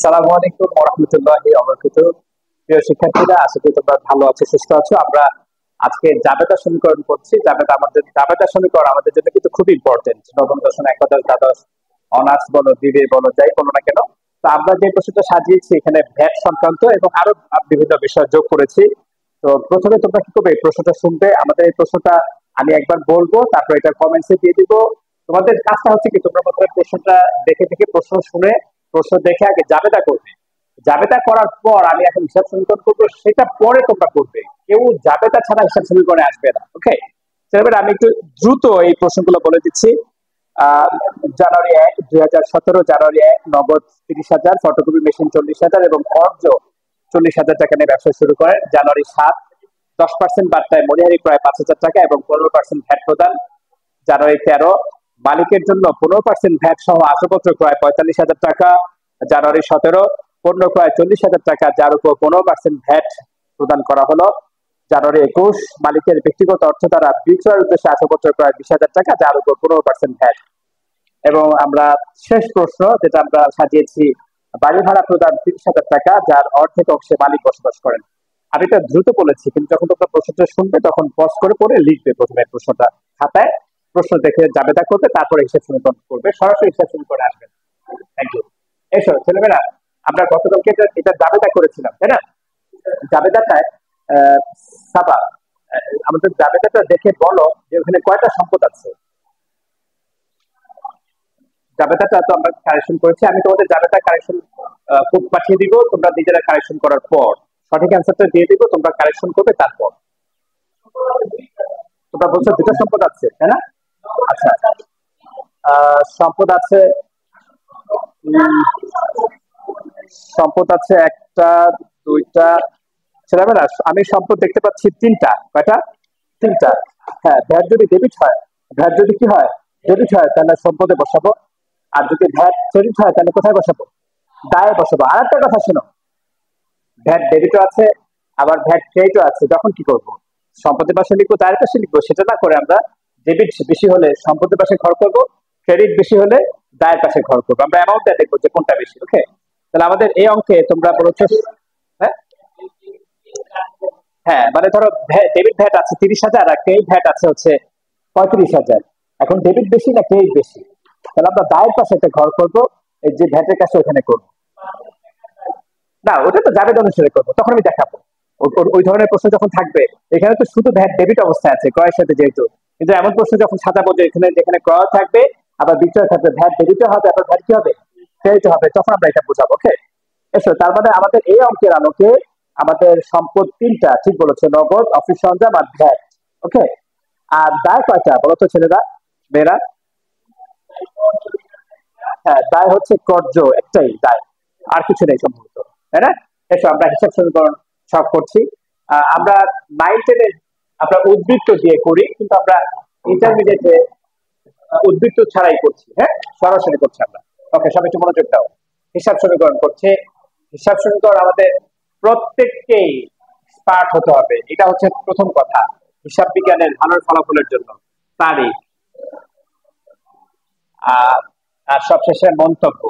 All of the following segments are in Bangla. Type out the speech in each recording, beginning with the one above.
সালামু আলাইকুম ওয়া রাহমাতুল্লাহি ওয়া বারাকাতুহু। প্রিয় শিক্ষার্থীরা, আশা করি তোমরা ভালো আছো, সুস্থ আছো। আমরা আজকে জাবেদা সমীকরণ করছি। জাবেদা সমীকরণ আমাদের জন্য কিন্তু খুব ইম্পর্টেন্ট। নবম দশম, একাদশ, দ্বাদশ, অনার্স বলো, বিবে বলো, যাই বলো না কেন। তো আমরা যে প্রশ্নটা সাজিয়েছি এখানে ভ্যাট সংক্রান্ত এবং আরো বিভিন্ন বিষয় যোগ করেছি। তো প্রথমে তোমরা কি করবে, এই প্রশ্নটা শুনবে। আমাদের এই প্রশ্নটা আমি একবার বলবো, তারপর এটা কমেন্টসে দিয়ে দিব। তোমাদের কাজটা হচ্ছে কি, তোমরা প্রথমে প্রশ্নটা দেখে দেখে প্রশ্ন শুনে, প্রশ্ন দেখে আগে জাবেদা করবে। জাবেদা করার পর আমি এখন হিসাব সমীকরণ করবো, সেটা পরে তোমরা করবে। কেউ জাবেদা ছাড়া হিসাব সমীকরণে আসবে না। ওকে, এবার আমি একটু দ্রুত এই প্রশ্নগুলো বলে দিচ্ছি। আহ জানুয়ারি 1, 2017, জানুয়ারি 1 নগদ 30,000, ফটোকপি মেশিন 40,000 এবং কর্জ 40,000 টাকা নিয়ে ব্যবসা শুরু করেন। জানুয়ারি 7, 10% বার্তায় মনিহারি প্রায় 5,000 টাকা এবং 15% ভ্যাট প্রদান। জানুয়ারি 13, মালিকের জন্য 15% ভ্যাট সহ আসবাবপত্র ক্রয় 45,000 টাকা। জানুয়ারি 17, পণ্য ক্রয় 40,000 টাকা, যার উপর 15% ভ্যাট প্রদান করা হলো। জানুয়ারি 21, মালিকের ব্যক্তিগত অর্থ দ্বারা বিক্রয়ের উদ্দেশ্যে আসবাবপত্র ক্রয় 20,000 টাকা, যার উপর 15% ভ্যাট। এবং আমরা শেষ প্রশ্ন যেটা আমরা সাজিয়েছি, বাড়ি ভাড়া প্রদান 30,000 টাকা, যার অর্ধেক অংশে মালিক বসবাস করেন। আমি এটা দ্রুত বলেছি, কিন্তু যখন তোমরা প্রশ্নটা শুনবে তখন পজ করে পড়ে লিখবে। প্রথমে প্রশ্নটা খাতায় প্রশ্ন দেখে জাবেদা করবে, তারপরে হিসাব সমীকরণ করবে, সরাসরি হিসাব সমীকরণে আসবে। Thank you. এসো ছেলেমেয়েরা, আমরা গতকালকে এটা জাবেদা করেছিলাম, তাই না? জাবেদাটায় সাবা, আমাদের জাবেদাটা দেখে বলো যে ওখানে কয়টা সম্পদ আছে। জাবেদাটা তো আমরা কারেকশন করেছি। আমি তোমাদের জাবেদা কারেকশন খুব পাঠিয়ে দিব, তোমরা নিজেরা কারেকশন করার পর সঠিক অ্যান্সারটা দিয়ে দিব, তোমরা কারেকশন করবে। তারপর তোমরা বলছো দুটো সম্পদ আছে, তাই না? আচ্ছা, সম্পদ আছে, সম্পদ আছে একটা, দুইটা। ছেলেমেয়েরা, আমি সম্পদ দেখতে পাচ্ছি তিনটা। কয়টা? তিনটা। হ্যাঁ, ভ্যাট যদি ডেবিট হয়, ভ্যাট যদি কি হয়, ডেবিট হয়, তাহলে সম্পদে বসাবো। আর যদি ভ্যাট ক্রেডিট হয় তাহলে কোথায় বসাবো? দায়ে বসাবো। আর একটা কথা শোনো, ভ্যাট ডেবিটও আছে, আবার ভ্যাট ক্রেডিটও আছে। তখন কি করব? সম্পদের পাশে লিখবো, দায়ের পাশে লিখবো? সেটা না করে আমরা ডেবিট বেশি হলে সম্পদের পাশে ঘর করবো, ক্রেডিট বেশি হলে দায়ের পাশে ঘর করবো। আমরা অ্যামাউন্টটা দেখবো যে কোনটা বেশি। ওকে, তাহলে আমাদের এই অঙ্কে তোমরা বলেছো, হ্যাঁ হ্যাঁ, মানে ধরো ডেবিট ভ্যাট আছে 30,000 আর ক্রেডিট ভ্যাট আছে হচ্ছে 35,000। এখন ডেবিট বেশি না ক্রেডিট বেশি? তাহলে আমরা দায়ের পাশে একটা ঘর করবো, এই যে ভ্যাটের কাছে ওখানে করবো। না, ওটা তো জাবেদ অনুসারে করবো, তখন আমি দেখাবো। ওই ধরনের প্রশ্ন যখন থাকবে, এখানে তো শুধু ভ্যাট ডেবিট অবস্থায় আছে ক্রয়ের সাথে যেহেতু, কিন্তু এমন প্রশ্ন যখন সাজাবো যে এখানে যেখানে ক্রয় থাকবে আবার বিক্রয় থাকবে, ভ্যাট ডেবিটও হবে আবার ভ্যাট কি হবে, ক্রেডিট হবে, তখন আমরা এটা বোঝাবো। ওকে, এসো। তার মানে আমাদের এই অঙ্কের আলোকে আমাদের সম্পদ তিনটা, ঠিক বলেছো, নগদ, অফিস সরঞ্জাম আর ভ্যাট। ওকে, আর দায় কয়টা বলো তো ছেলেরা, মেয়েরা? হ্যাঁ, দায় হচ্ছে কর্য, একটাই দায়, আর কিছু নেই সম্ভবত, তাই না? এসো আমরা হিসাব সমীকরণ সব করছি। আমরা 9, 10-এ আমরা উদ্বৃত্ত দিয়ে করি, কিন্তু আমরা ইন্টারমিডিয়েটে উদ্বৃত্ত ছাড়াই করছি। হ্যাঁ, সরাসরি করছি আমরা। ওকে, সবাই একটু মনোযোগ দাও। হিসাব সমীকরণ করছে। হিসাব সমীকরণ আমাদের প্রত্যেককেই স্মার্ট হতে হবে, এটা হচ্ছে প্রথম কথা। হিসাব বিজ্ঞানের ভালো ফলাফলের জন্য তারিখ, আর আর সবশেষে মন্তব্য।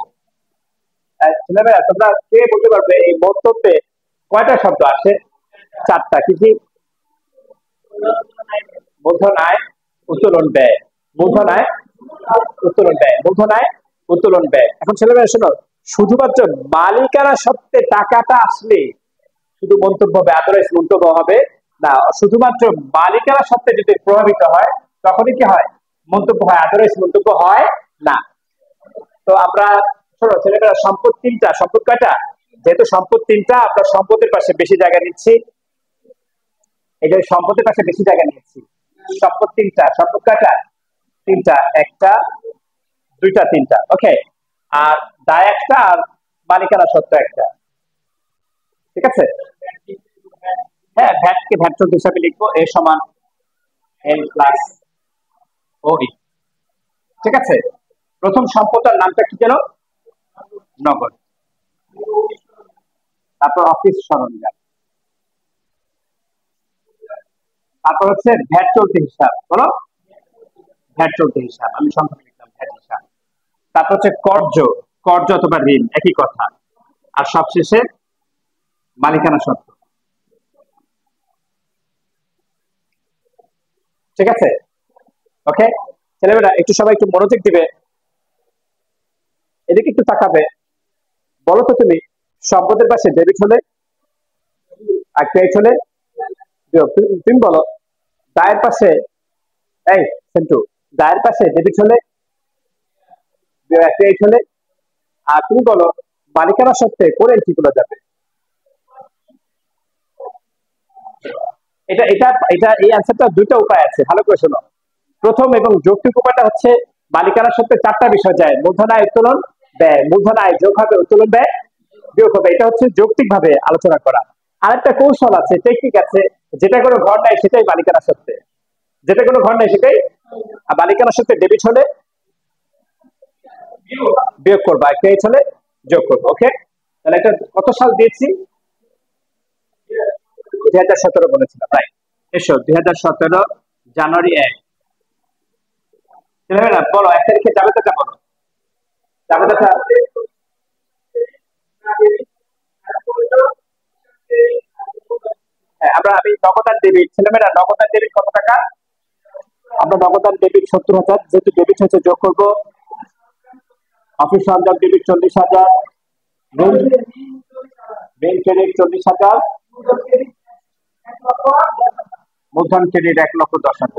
ছেলেমেয়েরা, তোমরা কে বলতে পারবে এই মন্তব্যে কয়টা শব্দ আসে? চারটা। কি কি? মূলধন আয়, উত্তোলন ব্যয়। মূলধন আয়, উত্তোলন ব্যয়, মূলধন আয়, উত্তোলন ব্যয়। এখন ছেলেমেয়েরা শোনো, শুধুমাত্র মালিকানা সত্ত্বে টাকাটা আসলে শুধু মন্তব্য হবে, আদারওয়াইজ মন্তব্য হবে না। শুধুমাত্র মালিকানা সত্ত্বে যদি প্রভাবিত হয় তখনই কি হয়, মন্তব্য হয়, আদারওয়াইজ মন্তব্য হয় না। তো আমরা, শোনো ছেলেমেয়েরা, সম্পদ তিনটা। সম্পদ কয়টা? যেহেতু সম্পদ তিনটা, আমরা সম্পদের পাশে বেশি জায়গা নিচ্ছি। এই যে সম্পদের পাশে বেশি জায়গা নিচ্ছি। সম্পদ তিনটা। সম্পদ কয়টা? তিনটা। একটা, দুইটা, তিনটা। ওকে, আর দায় একটা, আর মালিকানা সত্ত্ব একটা। ঠিক আছে? হ্যাঁ, ভ্যাটকে ভ্যাট চোদ্দ হিসাবে লিখবো, এ সমান এন প্লাস ও ই। ঠিক আছে? প্রথম সম্পদের নামটা কি যেন? নগদ। তারপর অফিস সরঞ্জাম। তারপর হচ্ছে ভ্যাট চলতি হিসাব। বলো, ভ্যাট চলতি হিসাব, আমি সংক্ষেপে লিখলাম ভ্যাট হিসাব। তারপর হচ্ছে কর্য, কর্য অথবা ঋণ, একই কথা। আর সবশেষে মালিকানা সত্ত্ব। ঠিক আছে, ওকে ছেলেমেয়েরা একটু সবাই একটু মনোযোগ দিবে, এদিকে একটু তাকাবে। বলো তো তুমি, সম্পদের পাশে ডেবিট হলে আর ক্রেডিট হলে বিয়োগ। তুমি বলো, দায়ের পাশে, এই সেন্টু, দায়ের পাশে ডেবিট হলে ক্রেডিট হলে, আর তুমি বলো মালিকানা সত্ত্বে কোন এন্ট্রি গুলো যাবে? এটা এটা এটা এই অ্যান্সারটা দুইটা উপায় আছে, ভালো করে শোনো। প্রথম এবং যৌক্তিক উপায়টা হচ্ছে মালিকানা সত্ত্বে চারটা বিষয় যায়, মূলধন আয় উত্তোলন ব্যয়, মূলধন আয় যোগ হবে উত্তোলন ব্যয় বিয়োগ হবে। এটা হচ্ছে যৌক্তিক ভাবে আলোচনা করা। আরেকটা কৌশল আছে, টেকনিক আছে, যেটা কোনো ঘর নাই সেটাই মালিকানা সত্ত্বে, যেটা কোনো ঘর নাই সেটাই মালিকানা সত্ত্বে ডেবিট হলে বিয়োগ করবো, আর ক্রেডিট হলে যোগ করবো। ওকে, তাহলে এটা কত সাল দিয়েছি? 2017 বলেছিলাম, রাইট। এসো 2017 জানুয়ারি 1। ছেলেমেয়েরা বলো 1 তারিখে যাবে তো বলো, যাবে তো? হ্যাঁ, আমি নগদান ডেবিট, ছেলেমেয়েরা নগদান ডেবিট কত টাকা? আমরা নগদান ডেবিট 70,000, যেহেতু ডেবিট হচ্ছে যোগ করবো। অফিস সরঞ্জাম ডেবিট 40,000, ঋণ ক্রেডিট 40,000, মূলধন ক্রেডিট 1,10,000।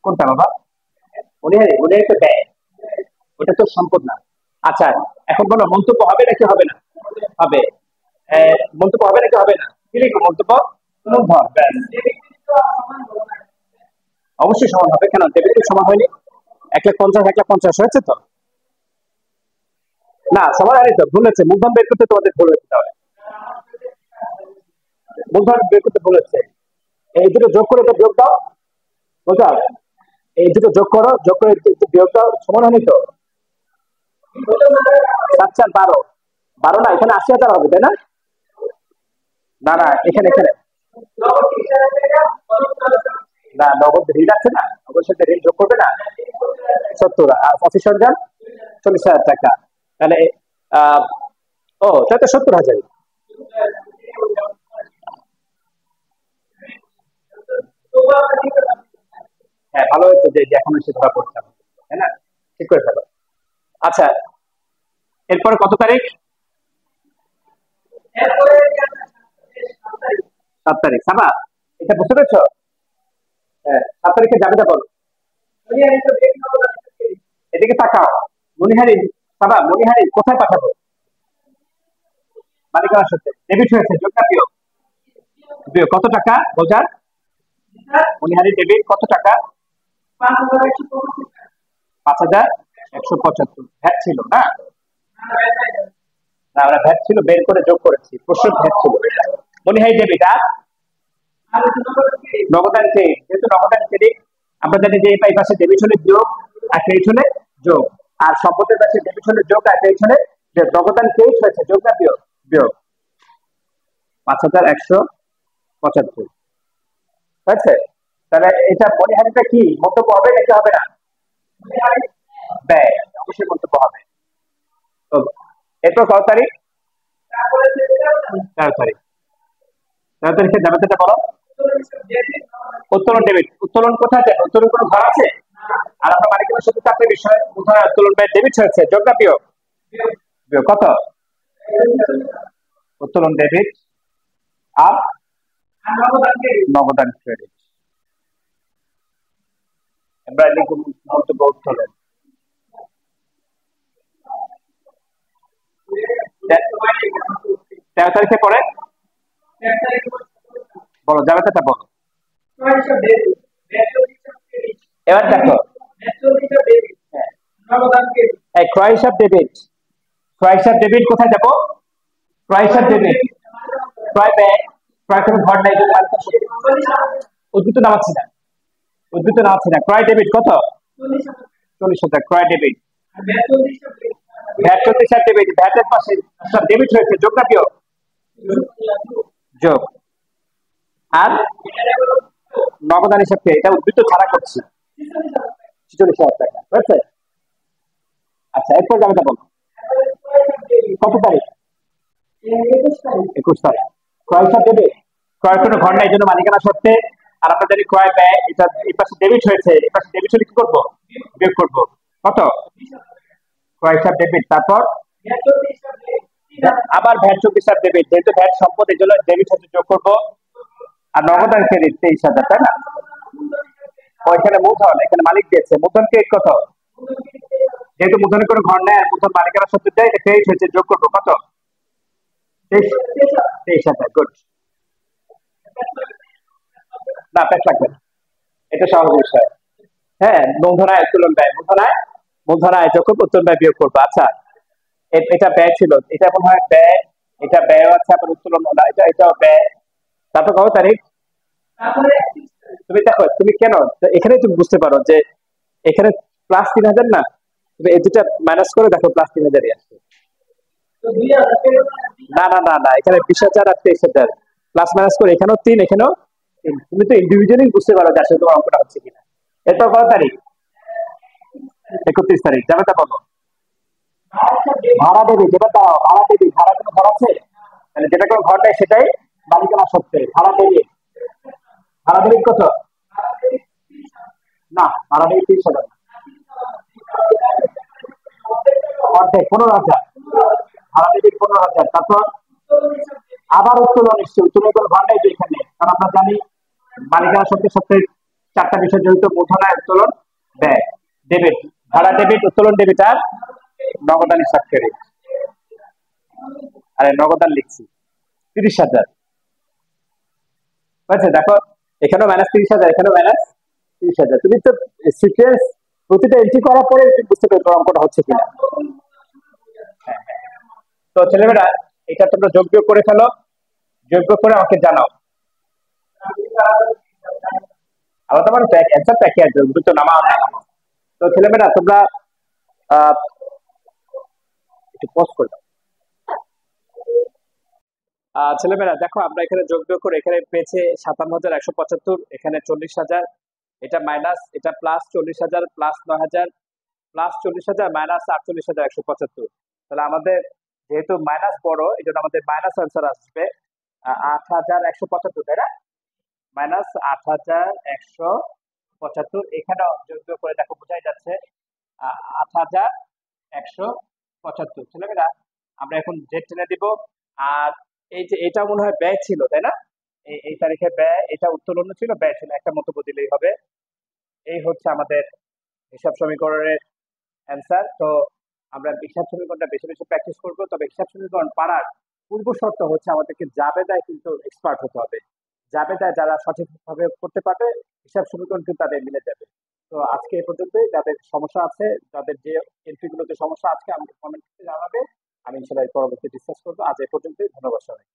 কোনটা বাবা? উনি তো ব্যয়, ওটা তো সম্পদ না। আচ্ছা, এখন বলো মন্তব্য হবে নাকি হবে না? হবে। মন্তব্য হবে নাকি হবে না? কি লিখবো মন্তব্য? মূলধন, ব্যাস। অবশ্যই সমান হবে, কেন ডেবিট সমান হয়নি? 1,50,000 1,50,000 হয়েছে তো না? সবার আগে তো ভুল হচ্ছে, মূলধন বের করতে তোমাদের ভুল হচ্ছে, তাহলে মূলধন বের করতে ভুল হচ্ছে। এই দুটো যোগ করে তো বিয়োগ দাও, বুঝা? এই দুটো যোগ করো, যোগ করে বিয়োগ দাও, সমান হয়নি তো? 7,4 12 না, এখানে 80,000 হবে, তাই না? না না, এখানে এখানে না, নগদ ঋণ আছে না, নগদ সাথে ঋণ যোগ করবে না, 70। অফিস সরঞ্জাম 40,000 টাকা, তাহলে তাহলে 70,000। হ্যাঁ, ভালো হয়েছে যে এখন এসে ধরা পড়ছে, তাই না? ঠিক করে ফেলো। আচ্ছা, এরপরে কত তারিখ? 7 তারিখ। সাবা, এটা বুঝতে পেরেছো? হ্যাঁ, 7 তারিখে যাবে তো বলো। এদিকে তাকাও। মনিহারি, সাবা মনিহারি কোথায় পাঠাবো? মালিকানার সাথে ডেবিট হয়েছে, যোগটা বিয়োগ। বিয়োগ কত টাকা বোঝার? মনিহারি ডেবিট কত টাকা? 5,175। ভ্যাট ছিল না? না, আমরা ভ্যাট ছিল বের করে যোগ করেছি, প্রশ্ন ভ্যাট ছিল। মনিহারি ডেবিট আর নগদান ক্রেডিট, যেহেতু নগদান ক্রেডিট আমরা জানি যে এই পাশে ডেবিট হলে বিয়োগ আর ক্রেডিট হলে যোগ, আর সম্পদের পাশে ডেবিট হলে যোগ আর ক্রেডিট হলে নগদান ক্রেডিট হয়েছে, যোগ না বিয়োগ? বিয়োগ। 5,175 হয়েছে। তাহলে এটা মনিহারিটা কি মন্তব্য হবে নাকি হবে না? ব্যয়, অবশ্যই মন্তব্য হবে। এরপর কত তারিখ? 13 তারিখ। 13 তারিখে যাবে সেটা বলো। উত্তোলন ডেবিট, উত্তোলন কোথায় যায়? উত্তোলন কোনো ঘর আছে? আর আমরা মালিকানার সাথে চারটে বিষয়, কোথায় উত্তোলন ব্যয় ডেবিট হয়েছে, যোগ না বিয়োগ? বিয়োগ কত? উত্তোলন ডেবিট আর নগদান ক্রেডিট। এবার লিখুন মন্তব্য উত্তোলন। 13 তারিখে পরে বলো, যাবে সেটা বলো। এবার দেখো, ক্রয় হিসাব ডেবিট, ক্রয় হিসাব ডেবিট কোথায় যাবো? ক্রয় হিসাব ডেবিট, ক্রয় ব্যয়, ক্রয় কোনো ঘর নাই, উদ্বৃত্ত নামাচ্ছি না, উদ্বৃত্ত নামাচ্ছি না। ক্রয় ডেবিট কত? 40,000 ক্রয় ডেবিট। ভ্যাট 40,000 ডেবিট, ভ্যাটের পাশে সব ডেবিট হয়েছে, যোগ না বিয়োগ? যোগ। আর নগদান হিসাব এটা উদ্বৃত্ত ছাড়া করছি, 46,000 টাকা হয়েছে। আচ্ছা, এরপর যাবে বলো। কত তারিখ? 21 তারিখ। ক্রয় হিসাব দেবে, ক্রয় কোনো ঘর নাই, এই জন্য মালিকানা সত্ত্বে। আর আমরা জানি ক্রয় ব্যয়, এটা এই পাশে ডেবিট হয়েছে, এই পাশে ডেবিট হলে কি করবো? বিয়োগ করবো। কত? ক্রয় হিসাব ডেবিট, তারপর আবার ভ্যাট 24 ডেবিট, যেহেতু ভ্যাট সম্পদ এই জন্য ডেবিট হচ্ছে, যোগ করবো। আর নগদ আর ক্রেডিট 23,000, তাই না? ওইখানে মূলধন, এখানে মালিক দিয়েছে মূলধন ক্রেডিট কত? যেহেতু মূলধনের কোনো ঘর নেই আর মূলধন মালিকানা সত্ত্বে দেয়, এটা ক্রেডিট হচ্ছে, যোগ করবো। কত? 23,000। গুড। না, প্যাচ লাগবে না, এটা সহজ বিষয়। হ্যাঁ, মূলধনায় উত্তোলন ব্যয়, মূলধনায় যোগ করবো, উত্তোলন ব্যয় বিয়োগ করবো। আচ্ছা, এটা ব্যয় ছিল, এটা মনে হয় ব্যয়, এটা ব্যয় আছে, আবার উত্তোলন না, এটাও ব্যয়। তারপর কত তারিখ? তুমি দেখো, তুমি কেন এখানে তুমি বুঝতে পারো যে এখানে +3,000 না, তুমি এই দুটা মাইনাস করে দেখো, +3,000 আসছে। না না না না, এখানে 20,000 আর 23,000 প্লাস মাইনাস করে, এখানেও 3, এখানেও 3। তুমি তো ইন্ডিভিজুয়ালি বুঝতে পারো যে আসলে তোমার অঙ্কটা হচ্ছে কিনা। এরপর কত তারিখ? 31 তারিখ। যাবে তা বলো। ভাড়া দেবে, যেটা দাও ভাড়া দেবে, ভাড়া কোনো ঘর আছে? মানে যেটা কোনো ঘর নেই সেটাই মালিকানা সত্ত্বে ভাড়া দেবে। ভাড়া দেবে কত? না, ভাড়া দেবে 30,000। অর্ধেক 15,000। ভাড়া দেবে 15,000। তারপর আবার উত্তোলন এসছে, উত্তোলন কোনো ঘর নেই তো এখানে, কারণ আমরা জানি মালিকানা সত্ত্বে সত্ত্বে 4টা বিষয় জড়িত: মূলধনায়, উত্তোলন, ব্যয়। ডেবিট, ভাড়া ডেবিট, উত্তোলন ডেবিট, আর নগদান হিসাব ক্রেডিট। আরে নগদান লিখছি 30,000। বুঝছে? দেখো, এখানেও -30,000, এখানেও -30,000। তুমি তো সিকোয়েন্স প্রতিটা এন্ট্রি করার পরে তুমি বুঝতে পারছো অঙ্কটা হচ্ছে কিনা। হ্যাঁ, হ্যাঁ। তো ছেলেমেয়েরা, এটা তোমরা যোগ বিয়োগ করে ফেলো, যোগ বিয়োগ করে আমাকে জানাও। আলাদা মানে অ্যান্সার তো একই আসবে, দুটো নামাও না নামাও। তো ছেলেমেয়েরা তোমরা একটু পজ করে দাও। ছেলেমেয়েরা দেখো, আমরা এখানে যোগ বিয়োগ করে এখানে পেয়েছে 57,175, এখানে 40,000, এটা মাইনাস, এটা +40,000, +9,000, +40,000, -48,175। তাহলে আমাদের যেহেতু মাইনাস বড়, এই জন্য আমাদের মাইনাস আনসার আসবে 8,175, তাই না? -8,175। এখানেও যোগ বিয়োগ করে দেখো, বোঝাই যাচ্ছে 8,175। ছেলেমেয়েরা, আমরা এখন জেড টেনে দিব। আর এই যে এটা মনে হয় ব্যয় ছিল, তাই না? এই তারিখে ব্যয়, এটা উত্তোলন ছিল, ব্যয় ছিল, একটা মন্তব্য দিলেই হবে। এই হচ্ছে আমাদের হিসাব সমীকরণের অ্যান্সার। তো আমরা হিসাব সমীকরণটা বেশি বেশি প্র্যাকটিস করবো। তবে হিসাব সমীকরণ পারার পূর্ব শর্ত হচ্ছে আমাদেরকে জাবেদায় কিন্তু এক্সপার্ট হতে হবে। জাবেদায় যারা সঠিকভাবে করতে পারবে, হিসাব সমীকরণ কিন্তু তাদের মিলে যাবে। তো আজকে এই পর্যন্তই। যাদের সমস্যা আছে, যাদের যে এন্ট্রিগুলোতে সমস্যা, আজকে আমাকে কমেন্ট করে জানাবে। আমি ইনশাআল্লাহ পরবর্তী ডিসকাস করবো। আজ এই পর্যন্তই। ধন্যবাদ সবাই।